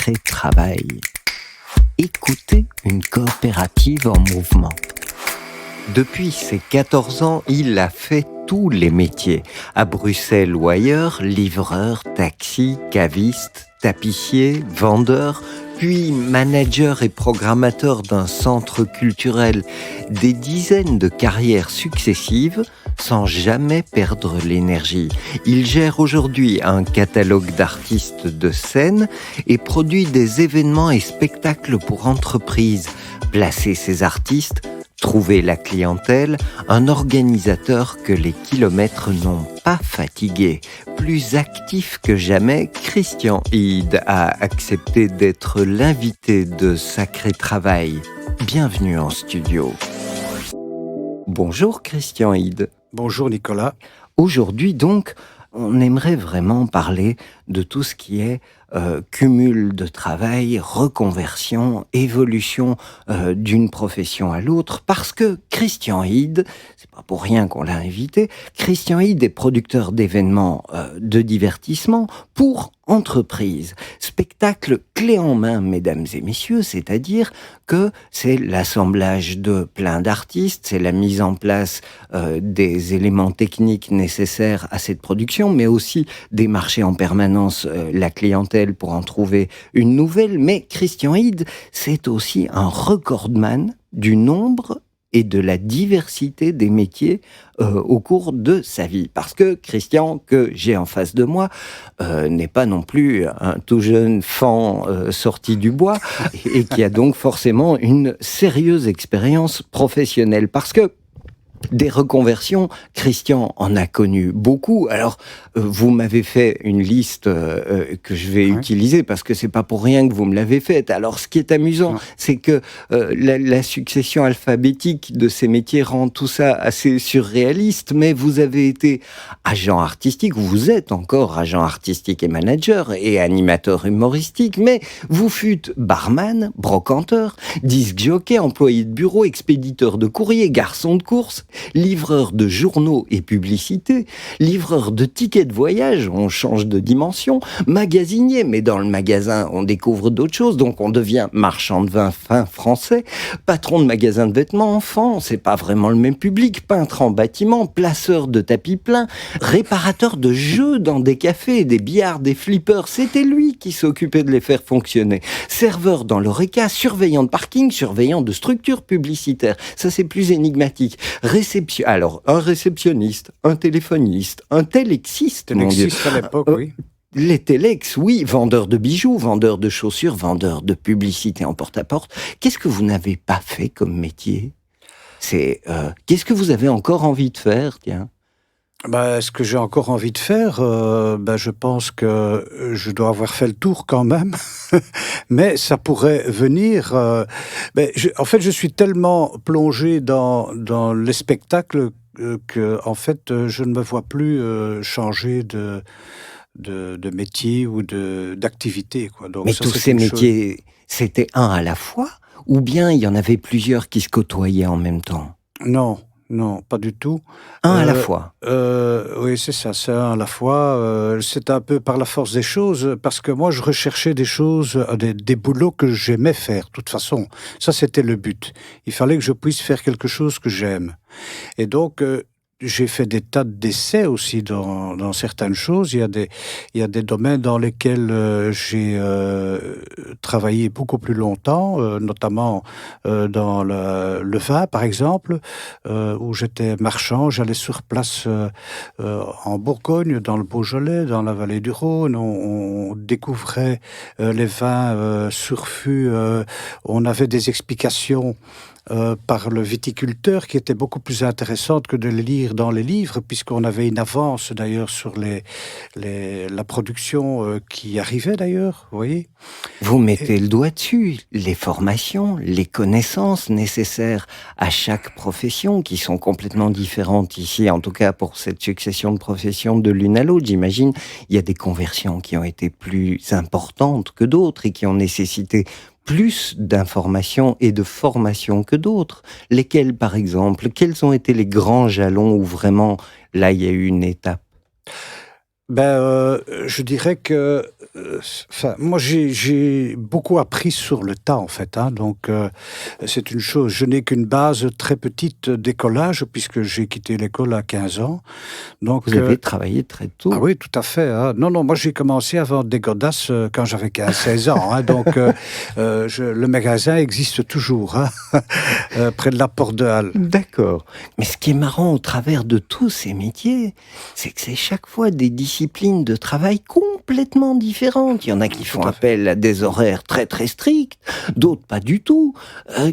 sacré travail. Écoutez une coopérative en mouvement. Depuis ses 14 ans, il a fait tous les métiers. À Bruxelles ou ailleurs, livreur, taxi, caviste, tapissier, vendeur, puis manager et programmateur d'un centre culturel. Des dizaines de carrières successives sans jamais perdre l'énergie. Il gère aujourd'hui un catalogue d'artistes de scène et produit des événements et spectacles pour entreprises. Placer ses artistes, trouver la clientèle, un organisateur que les kilomètres n'ont pas fatigué. Plus actif que jamais, Christian Hyde a accepté d'être l'invité de Sacré Travail. Bienvenue en studio. Bonjour Christian Hyde. Bonjour Nicolas. Aujourd'hui donc, on aimerait vraiment parler de tout ce qui est cumul de travail, reconversion, évolution d'une profession à l'autre, parce que Christian Hyde, c'est pas pour rien qu'on l'a invité, Christian Hyde est producteur d'événements de divertissement pour entreprises. Spectacle clé en main, mesdames et messieurs, c'est-à-dire que c'est l'assemblage de plein d'artistes, c'est la mise en place des éléments techniques nécessaires à cette production, mais aussi démarcher en permanence la clientèle pour en trouver une nouvelle. Mais Christian Hyde, c'est aussi un recordman du nombre et de la diversité des métiers au cours de sa vie. Parce que Christian, que j'ai en face de moi, n'est pas non plus un tout jeune fan sorti du bois et qui a donc forcément une sérieuse expérience professionnelle. Parce que des reconversions, Christian en a connu beaucoup. Alors, vous m'avez fait une liste que je vais utiliser parce que c'est pas pour rien que vous me l'avez faite. Alors, ce qui est amusant, c'est que la succession alphabétique de ces métiers rend tout ça assez surréaliste, mais vous avez été agent artistique, vous êtes encore agent artistique et manager et animateur humoristique, mais vous fûtes barman, brocanteur, disc jockey, employé de bureau, expéditeur de courrier, garçon de course, livreur de journaux et publicités, livreur de tickets de voyage, on change de dimension, magasinier, mais dans le magasin on découvre d'autres choses, donc on devient marchand de vin fin français, patron de magasin de vêtements enfants, c'est pas vraiment le même public, peintre en bâtiment, placeur de tapis pleins, réparateur de jeux dans des cafés, des billards, des flippers, c'était lui qui s'occupait de les faire fonctionner, serveur dans l'Horeca, surveillant de parking, surveillant de structures publicitaires, ça c'est plus énigmatique, alors, un réceptionniste, un téléphoniste, un telexiste, mon Dieu. Telexiste à l'époque, oui. Les télex, oui, vendeur de bijoux, vendeur de chaussures, vendeur de publicité en porte-à-porte. Qu'est-ce que vous n'avez pas fait comme métier ? Qu'est-ce que vous avez encore envie de faire, tiens ? Ce que j'ai encore envie de faire, je pense que je dois avoir fait le tour quand même, mais ça pourrait venir. En fait, je suis tellement plongé dans les spectacles que, en fait, je ne me vois plus changer de métier ou d'activité, quoi. Donc, mais tous ces métiers, c'était un à la fois, ou bien il y en avait plusieurs qui se côtoyaient en même temps ? Non, pas du tout. Un à la fois. Oui, c'est ça, c'est un à la fois. C'est un peu par la force des choses, parce que moi, je recherchais des choses, des boulots que j'aimais faire, de toute façon. Ça, c'était le but. Il fallait que je puisse faire quelque chose que j'aime. Et donc, j'ai fait des tas d'essais aussi dans certaines choses. Il y a des domaines dans lesquels j'ai travaillé beaucoup plus longtemps, notamment dans le vin, par exemple, où j'étais marchand. J'allais sur place en Bourgogne, dans le Beaujolais, dans la vallée du Rhône. On découvrait les vins sur fût. On avait des explications par le viticulteur qui était beaucoup plus intéressante que de les lire dans les livres, puisqu'on avait une avance d'ailleurs sur la production qui arrivait d'ailleurs, vous voyez. Vous mettez le doigt dessus, les formations, les connaissances nécessaires à chaque profession qui sont complètement différentes ici, en tout cas pour cette succession de professions de l'une à l'autre. J'imagine, il y a des conversions qui ont été plus importantes que d'autres et qui ont nécessité plus d'informations et de formations que d'autres. Lesquelles, par exemple ? Quels ont été les grands jalons où vraiment, là, il y a eu une étape ? Je dirais que enfin, moi, j'ai beaucoup appris sur le tas, en fait, hein, donc c'est une chose. Je n'ai qu'une base très petite d'écolage puisque j'ai quitté l'école à 15 ans, Vous donc avez travaillé très ah tôt. oui, tout à fait, hein. Non, non, moi j'ai commencé à vendre des godasses, quand j'avais 15-16 ans, hein, donc le magasin existe toujours, hein, près de la porte de Halle. D'accord. Mais ce qui est marrant au travers de tous ces métiers, c'est que c'est chaque fois des disciplines de travail complètement différentes. Il y en a qui Tout font à fait. appel à des horaires très très stricts, d'autres pas du tout.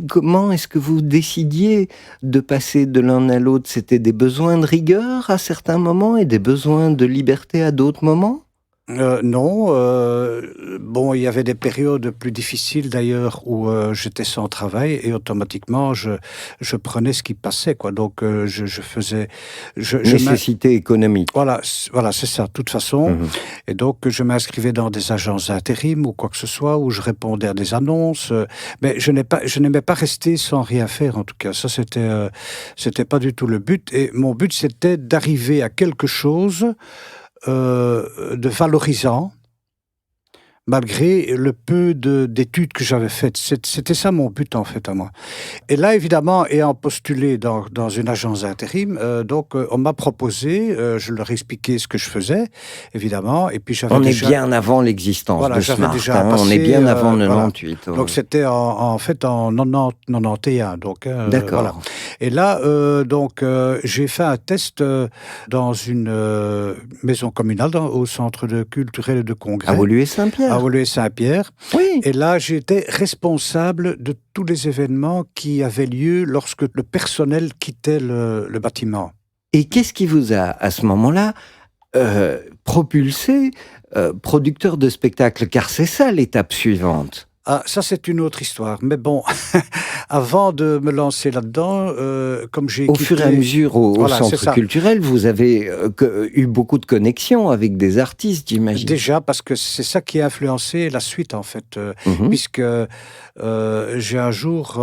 Comment est-ce que vous décidiez de passer de l'un à l'autre? C'était des besoins de rigueur à certains moments et des besoins de liberté à d'autres moments? Non, bon, il y avait des périodes plus difficiles d'ailleurs où, j'étais sans travail et automatiquement je prenais ce qui passait, quoi, donc je faisais je m'in Nécessité économique. voilà, c'est ça, de toute façon. Mhm. Et donc, je m'inscrivais dans des agences d'intérim ou quoi que ce soit, où je répondais à des annonces, mais je n'aimais pas rester sans rien faire, en tout cas. Ça, c'était pas du tout le but et mon but, c'était d'arriver à quelque chose, de valorisant, malgré le peu d'études que j'avais faites. C'était ça mon but, en fait, à moi. Et là, évidemment, ayant postulé dans une agence d'intérim, donc on m'a proposé, je leur ai expliqué ce que je faisais, évidemment, et puis On est bien avant l'existence voilà, de j'avais Smart, déjà un hein. On est passé, bien avant voilà. 98. Donc c'était en fait en 91, donc voilà. D'accord. Et là, donc j'ai fait un test, dans une, maison communale, au centre culturel et de À congrès, à Woluwe-Saint-Pierre. Woluwe-Saint-Pierre. Oui. Et là, j'étais responsable de tous les événements qui avaient lieu lorsque le personnel quittait le bâtiment. Et qu'est-ce qui vous a, à ce moment-là, propulsé, producteur de spectacle? Car c'est ça l'étape suivante. Ah, ça, c'est une autre histoire. Mais bon, avant de me lancer là-dedans, comme j'ai Au fur et à quitté mesure, au voilà, c'est centre ça. culturel, vous avez eu beaucoup de connexions avec des artistes, j'imagine. Déjà, parce que c'est ça qui a influencé la suite, en fait, Mhm. puisque, j'ai un jour,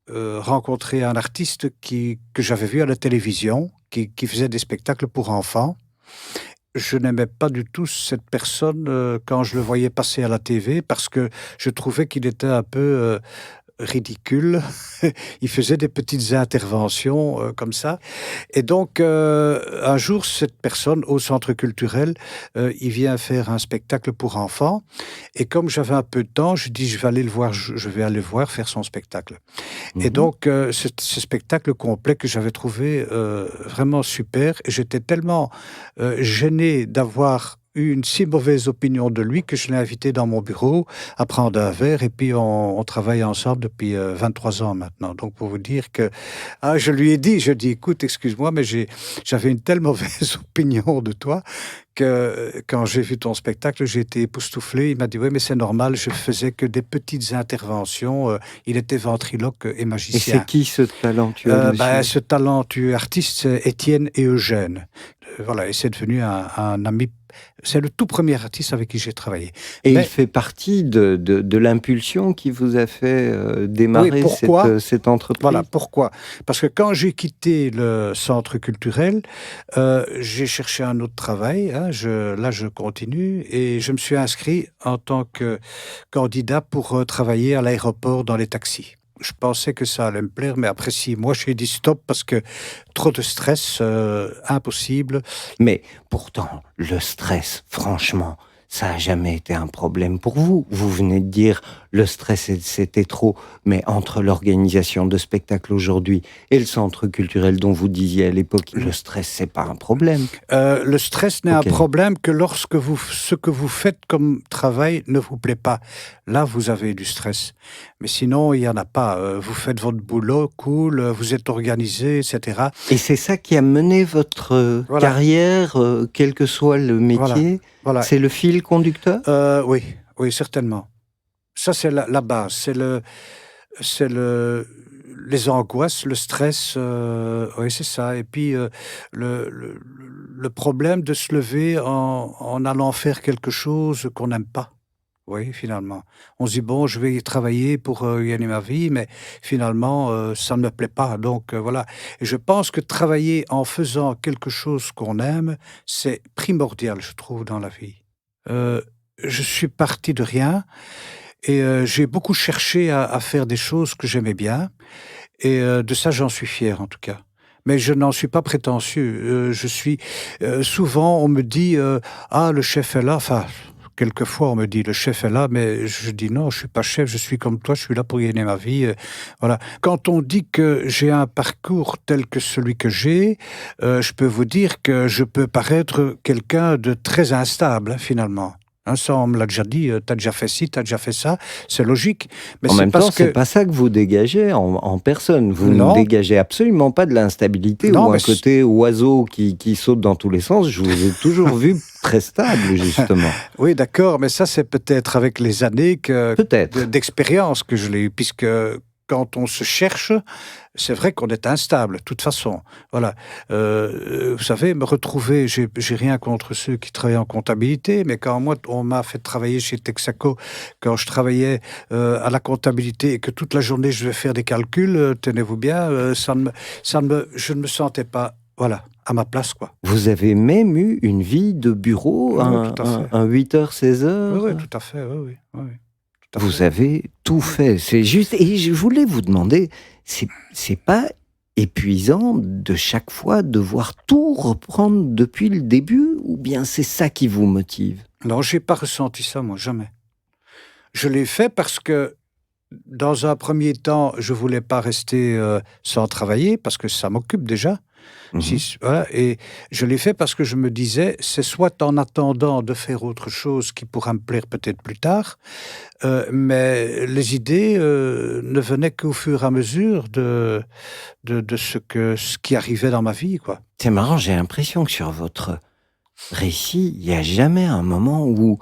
rencontré un artiste que j'avais vu à la télévision, qui faisait des spectacles pour enfants. Je n'aimais pas du tout cette personne, quand je le voyais passer à la TV parce que je trouvais qu'il était un peu, ridicule. Il faisait des petites interventions, comme ça et donc un jour, cette personne, au centre culturel, il vient faire un spectacle pour enfants et comme j'avais un peu de temps, je dis: «Je vais aller le voir, je vais aller le voir faire son spectacle» et Mhm. donc ce spectacle complet que j'avais trouvé, vraiment super et j'étais tellement, gêné d'avoir eu une si mauvaise opinion de lui que je l'ai invité dans mon bureau à prendre un verre et puis on travaille ensemble depuis 23 ans maintenant. Donc pour vous dire que ah, je lui ai dit, je dis écoute, excuse-moi, mais j'avais une telle mauvaise opinion de toi que quand j'ai vu ton spectacle, j'ai été époustouflé. Il m'a dit oui, mais c'est normal, je faisais que des petites interventions. Il était ventriloque et Et c'est magicien. qui ce talentueux Ben, monsieur? ce talentueux artiste, c'est Étienne et Eugène. Voilà, et c'est devenu un ami. C'est le tout premier artiste avec qui j'ai travaillé. Et il Mais fait partie de l'impulsion qui vous a fait oui, démarrer pourquoi? cette Voilà, entreprise? pourquoi? Parce que quand j'ai quitté le centre culturel, j'ai cherché un autre travail, hein, là, je continue et je me suis inscrit en tant que candidat pour, travailler à l'aéroport dans les taxis. Je pensais que ça allait me plaire, mais après 6 mois, j'ai dit: «Stop» parce que trop de stress, impossible. Mais pourtant, le stress, franchement, ça a jamais été un problème pour vous. Vous venez de dire, le stress, c'était trop. Mais entre l'organisation de spectacles aujourd'hui et le centre culturel dont vous disiez à l'époque, le stress, c'est pas un problème. Le stress n'est un Ok. problème que lorsque ce que vous faites comme travail ne vous plaît pas. Là, vous avez du stress. Mais sinon, il y en a pas. Vous faites votre boulot, cool, vous êtes organisé, et cetera. Et c'est ça qui a mené votre Voilà, carrière, quel que soit le voilà, métier. voilà. C'est le fil conducteur? Oui, oui, certainement. Ça, c'est la base. C'est les angoisses, le stress, oui, c'est ça et puis, le le le problème de se lever en allant faire quelque chose qu'on n'aime pas. Oui, finalement. On se dit: «Bon, je vais y travailler pour, gagner ma vie», mais finalement, ça ne me plaît pas donc voilà et je pense que travailler en faisant quelque chose qu'on aime, c'est primordial, je trouve, dans la vie. Heu je suis parti de rien et j'ai beaucoup cherché à faire des choses que j'aimais bien et de ça, j'en suis fier, en tout cas. Mais je n'en suis pas prétentieux. Souvent, on me dit, «Ah, le chef est là», enfin, quelquefois, on me dit: «Le chef est là», mais je dis: «Non, je suis pas chef, je suis comme toi, je suis là pour gagner ma vie», voilà. Quand on dit que j'ai un parcours tel que celui que j'ai, je peux vous dire que je peux paraître quelqu'un de très instable, hein, finalement. Hein, ça, on me l'a déjà dit, «Tu as déjà fait ci, tu as déjà fait ça», c'est logique, mais En c'est même temps, parce c'est que pas ça que vous dégagez en personne. Vous ne non, dégagez absolument pas de l'instabilité non, ou un mais côté oiseau qui saute dans tous les sens. Je vous ai toujours vu très stable, justement. oui, d'accord, mais ça, c'est peut-être avec les années Peut-être. d'expérience que je l'ai eu, puisque quand on se cherche, c'est vrai qu'on est instable, de toute façon. Voilà. Vous savez, me retrouver, j'ai rien contre ceux qui travaillent en comptabilité, mais quand moi, on m'a fait travailler chez Texaco, quand je travaillais à la comptabilité et que toute la journée, je devais faire des calculs, tenez-vous bien, je ne me sentais pas, voilà, à ma place, quoi. Vous avez même eu une vie de bureau, Oui, oui, tout à fait. un 8h, 16 Oui, heures. oui, tout à fait, oui, oui, oui, oui, tout à Vous fait. avez tout Oui. fait. C'est juste, et je voulais vous demander, c'est pas épuisant de chaque fois devoir tout reprendre depuis le début, ou bien c'est ça qui vous motive? Non, j'ai pas ressenti ça, moi, jamais. Je l'ai fait parce que, dans un premier temps, je voulais pas rester, sans travailler parce que ça m'occupe déjà. Si Mmh. s Voilà, et je l'ai fait parce que je me disais: «C'est soit en attendant de faire autre chose qui pourra me plaire peut-être plus tard», mais les idées, ne venaient qu'au fur et à mesure de ce qui arrivait dans ma vie, quoi. C'est marrant, j'ai l'impression que sur votre récit, il y a jamais un moment où,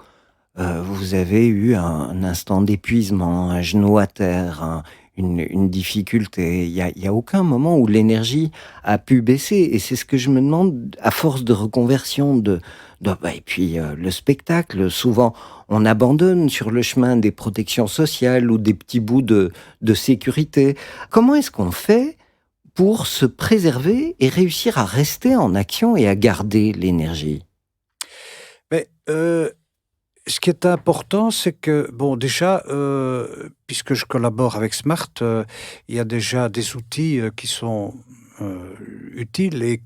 vous avez eu un instant d'épuisement, un genou à terre, une difficulté. Il y a aucun moment où l'énergie a pu baisser, et c'est ce que je me demande à force de reconversion et puis, le spectacle, souvent on abandonne sur le chemin des protections sociales ou des petits bouts de sécurité. Comment est-ce qu'on fait pour se préserver et réussir à rester en action et à garder l'énergie? Mais, ce qui est important, c'est que, bon, déjà, puisque je collabore avec Smart, il y a déjà des outils, qui sont, utiles et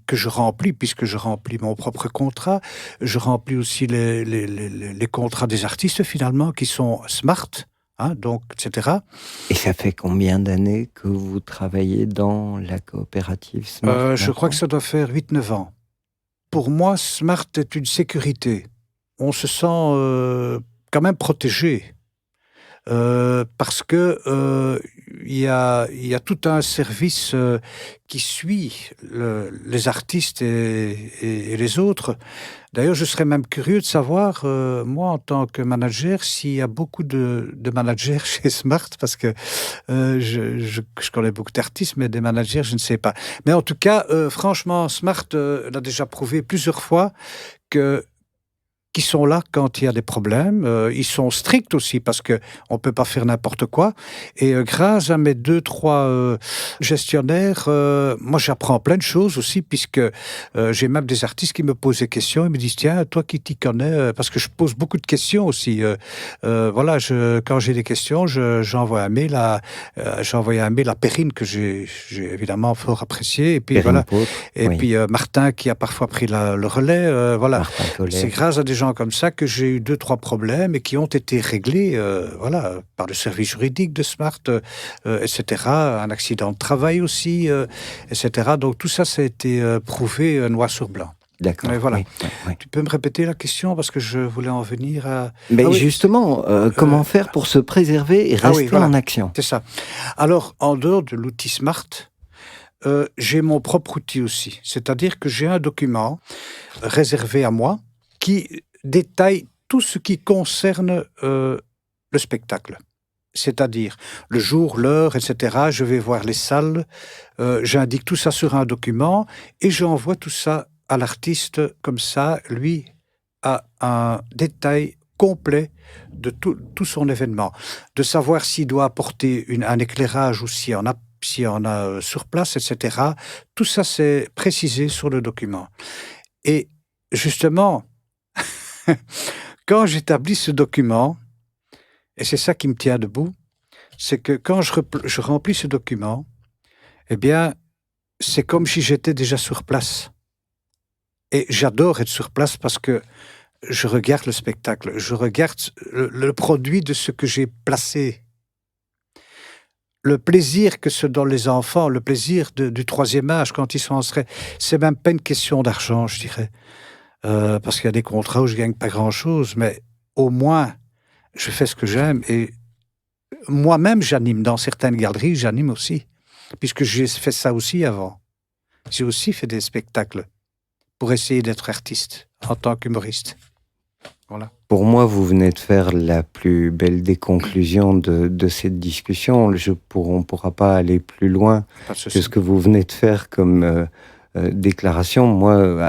que je remplis, puisque je remplis mon propre contrat. Je remplis aussi les contrats des artistes, finalement, qui sont Smart, hein, donc et cetera. Et ça fait combien d'années que vous travaillez dans la coopérative Smart Je crois que maintenant? ça doit faire 8, 9 ans. Pour moi, Smart est une sécurité. On se sent, quand même protégé. Parce que, il y a tout un service, qui suit les artistes et les autres. D'ailleurs, je serais même curieux de savoir, moi, en tant que manager, s'il y a beaucoup de managers chez Smart, parce que, je connais beaucoup d'artistes, mais des managers, je ne sais pas. Mais en tout cas, franchement, Smart, l'a déjà prouvé plusieurs fois que qui sont là quand il y a des problèmes. Ils sont stricts aussi parce que on peut pas faire n'importe quoi et grâce à mes 2, 3 gestionnaires, moi j'apprends plein de choses aussi puisque, j'ai même des artistes qui me posent des questions. Ils me disent: «Tiens, toi qui t'y connais», parce que je pose beaucoup de questions aussi, voilà, quand j'ai des questions, j'ai envoyé un mail à Perrine que j'ai évidemment fort apprécié et puis Perrine voilà, Pautre, et oui, puis, Martin qui a parfois pris le relais, voilà. Martin C'est Koller. grâce à des gens comme ça que j'ai eu 2, 3 problèmes et qui ont été réglés, voilà, par le service juridique de Smart, et cetera. Un accident de travail aussi, et cetera. Donc tout ça, ça a été, prouvé, noir sur blanc. Et D'accord, voilà. oui, oui, oui. Tu peux me répéter la question? Parce que je voulais en venir à ah Mais oui, justement, heu, comment faire pour se préserver et ah oui, rester voilà, en action? c'est ça. Alors, en dehors de l'outil Smart, j'ai mon propre outil aussi. C'est-à-dire que j'ai un document réservé à moi qui détaille tout ce qui concerne, le spectacle. C'est-à-dire le jour, l'heure, et cetera. Je vais voir les salles, j'indique tout ça sur un document et j'envoie tout ça à l'artiste. Comme ça, lui a un détail complet de tout son événement. De savoir s'il doit apporter un éclairage ou s'il y en a, sur place, et cetera. Tout ça, c'est précisé sur le document et justement quand j'établis ce document, et c'est ça qui me tient debout, c'est que quand je remplis ce document, eh bien, c'est comme si j'étais déjà sur place. Et j'adore être sur place parce que je regarde le spectacle, je regarde le produit de ce que j'ai placé. Le plaisir que se donnent les enfants, le plaisir du troisième âge quand ils sont en stress, c'est même pas une question d'argent, je dirais. Parce qu'il y a des contrats où je gagne pas grand-chose, mais au moins, je fais ce que j'aime. Et moi-même, j'anime dans certaines galeries, j'anime aussi, puisque j'ai fait ça aussi avant. J'ai aussi fait des spectacles pour essayer d'être artiste en tant qu'humoriste. Voilà. Pour moi, vous venez de faire la plus belle des conclusions de cette discussion. On ne pourra pas aller plus loin que ce que vous venez de faire comme déclaration. Moi,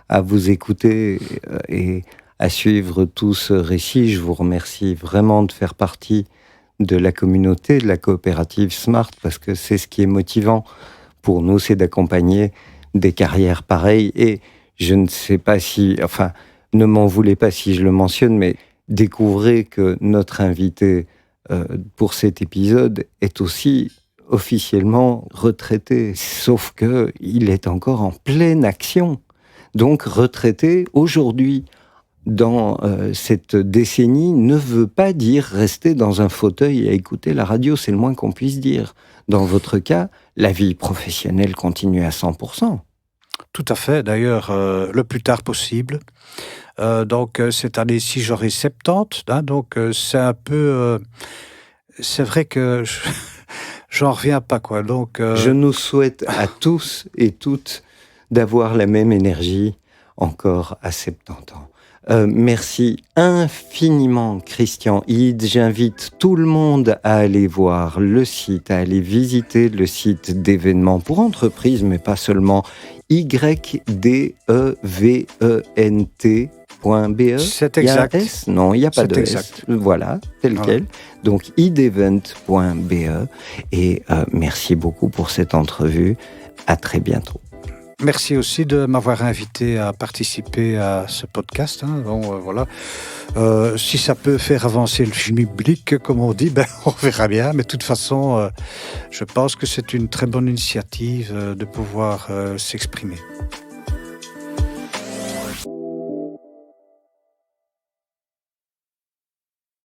à vous écouter et à suivre tout ce récit, je vous remercie vraiment de faire partie de la communauté, de la coopérative Smart, parce que c'est ce qui est motivant pour nous, c'est d'accompagner des carrières pareilles. Et je ne sais pas si... Enfin, ne m'en voulez pas si je le mentionne, mais découvrez que notre invité pour cet épisode est aussi officiellement retraité, sauf qu'il est encore en pleine action. Donc retraité aujourd'hui dans cette décennie ne veut pas dire rester dans un fauteuil à écouter la radio, c'est le moins qu'on puisse dire. Dans votre cas, la vie professionnelle continue à 100%. Tout à fait, d'ailleurs, le plus tard possible. Donc, cette année-ci, j'aurai 70, hein, donc c'est un peu... c'est vrai que j'en reviens pas, quoi. Donc, je nous souhaite à tous et toutes d'avoir la même énergie encore à 70 ans. Merci infiniment, Christian Hyde. J'invite tout le monde à aller voir le site, à aller visiter le site d'événements pour entreprises, mais pas seulement, ydevent.be. C'est exact. Non, il n'y a pas de exact. S. Voilà, tel quel. Donc, ydevent.be. Et merci beaucoup pour cette entrevue. À très bientôt. Merci aussi de m'avoir invité à participer à ce podcast. Hein. Bon, voilà. Si ça peut faire avancer le public, comme on dit, on verra bien. Mais de toute façon, je pense que c'est une très bonne initiative de pouvoir s'exprimer.